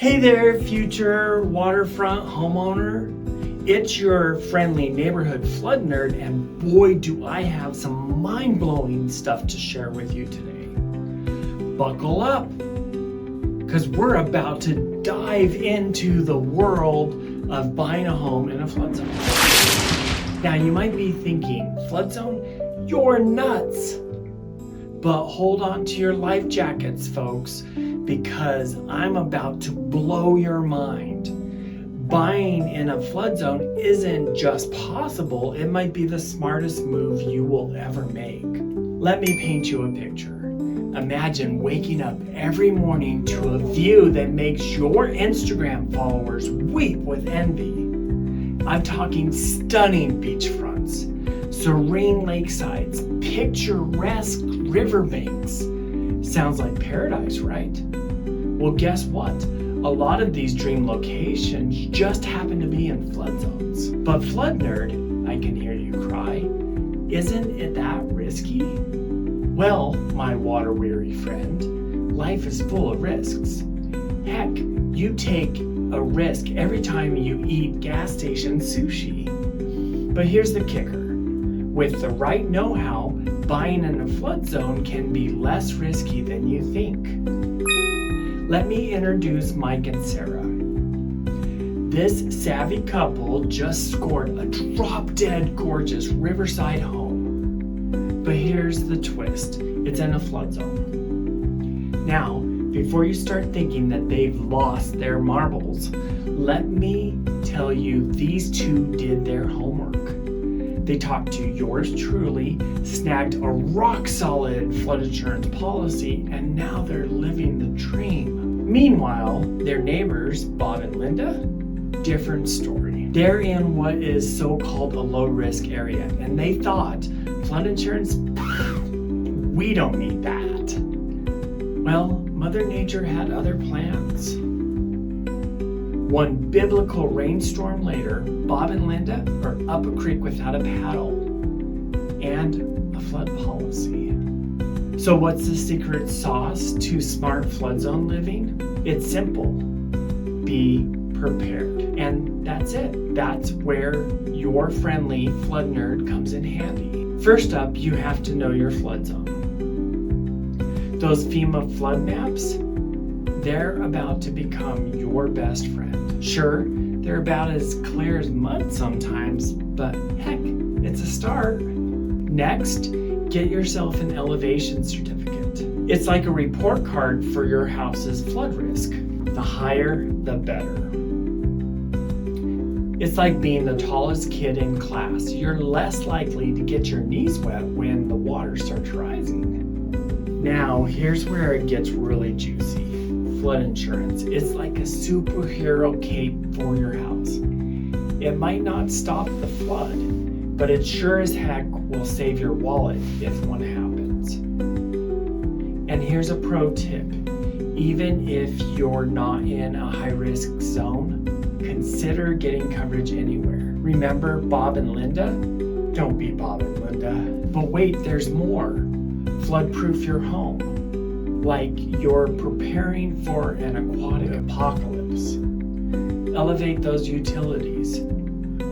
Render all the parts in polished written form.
Hey there, future waterfront homeowner. It's your friendly neighborhood flood nerd, and boy, do I have some mind-blowing stuff to share with you today. Buckle up, because we're about to dive into the world of buying a home in a flood zone. Now, you might be thinking, flood zone? You're nuts. But hold on to your life jackets, folks, because I'm about to blow your mind. Buying in a flood zone isn't just possible, it might be the smartest move you will ever make. Let me paint you a picture. Imagine waking up every morning to a view that makes your Instagram followers weep with envy. I'm talking stunning beachfronts, serene lakesides, picturesque riverbanks. Sounds like paradise, right? Well, guess what? A lot of these dream locations just happen to be in flood zones. But flood nerd, I can hear you cry, isn't it that risky? Well, my water-weary friend, life is full of risks. Heck, you take a risk every time you eat gas station sushi. But here's the kicker. With the right know-how, buying in a flood zone can be less risky than you think. Let me introduce Mike and Sarah. This savvy couple just scored a drop-dead gorgeous riverside home. But here's the twist. It's in a flood zone. Now, before you start thinking that they've lost their marbles, let me tell you these two did their homework. They talked to yours truly, snagged a rock-solid flood insurance policy, and now they're living the dream. Meanwhile, their neighbors, Bob and Linda, different story. They're in what is so-called a low-risk area, and they thought, flood insurance, we don't need that. Well, Mother Nature had other plans. One biblical rainstorm later, Bob and Linda are up a creek without a paddle and a flood policy. So what's the secret sauce to smart flood zone living? It's simple. Be prepared. And that's it. That's where your friendly flood nerd comes in handy. First up, you have to know your flood zone. Those FEMA flood maps, they're about to become your best friend. Sure, they're about as clear as mud sometimes, but heck, it's a start. Next, get yourself an elevation certificate. It's like a report card for your house's flood risk. The higher, the better. It's like being the tallest kid in class. You're less likely to get your knees wet when the water starts rising. Now, here's where it gets really juicy. Flood insurance. It's like a superhero cape for your house. It might not stop the flood, but it sure as heck will save your wallet if one happens. And here's a pro tip. Even if you're not in a high-risk zone, consider getting coverage anywhere. Remember Bob and Linda? Don't be Bob and Linda. But wait, there's more. Flood-proof your home. Like you're preparing for an aquatic apocalypse. Elevate those utilities.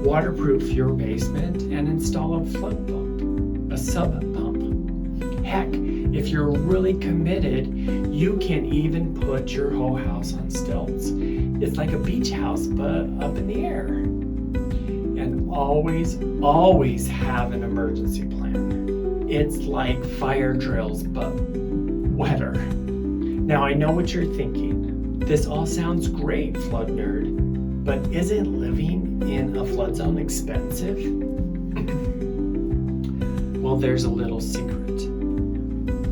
Waterproof your basement and install a flood pump, a sub pump. Heck, if you're really committed, you can even put your whole house on stilts. It's like a beach house, but up in the air. And always, always have an emergency plan. It's like fire drills, but wetter. Now I know what you're thinking. This all sounds great, flood nerd, but isn't living in a flood zone expensive? Well, there's a little secret.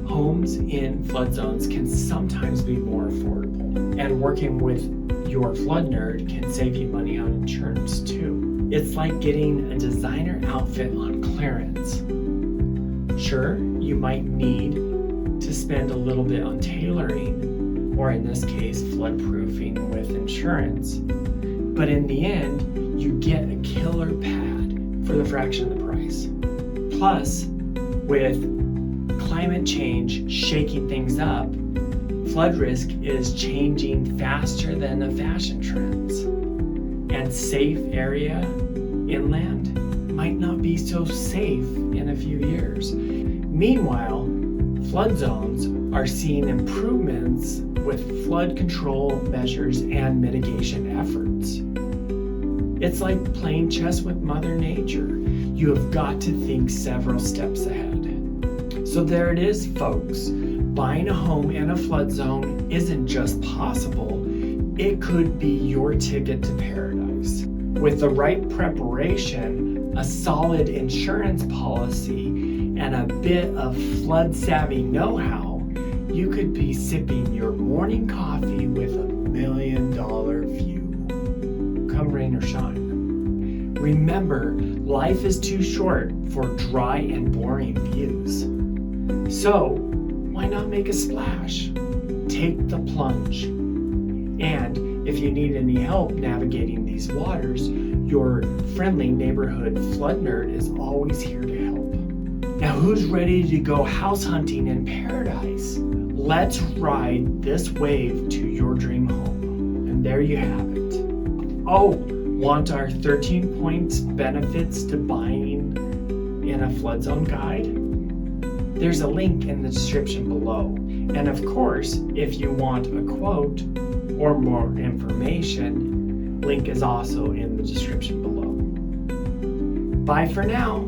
Homes in flood zones can sometimes be more affordable, and working with your flood nerd can save you money on insurance too. It's like getting a designer outfit on clearance. Sure, you might need to spend a little bit on tailoring, or in this case, floodproofing with insurance. But in the end, you get a killer pad for the fraction of the price. Plus, with climate change shaking things up, Flood risk is changing faster than the fashion trends, and safe area inland might not be so safe in a few years. Meanwhile, flood zones are seeing improvements with flood control measures and mitigation efforts. It's like playing chess with Mother Nature. You have got to think several steps ahead. So there it is, folks. Buying a home in a flood zone isn't just possible, it could be your ticket to paradise. With the right preparation, a solid insurance policy, and a bit of flood-savvy know-how, you could be sipping your morning coffee with $1 million view, come rain or shine. Remember, life is too short for dry and boring views. So, why not make a splash? Take the plunge. And if you need any help navigating these waters, your friendly neighborhood flood nerd is always here to help. Now, who's ready to go house hunting in paradise? Let's ride this wave to your dream home. And there you have it. Oh, want our 13 points benefits to buying in a flood zone guide? There's a link in the description below. And of course, if you want a quote or more information, link is also in the description below. Bye for now.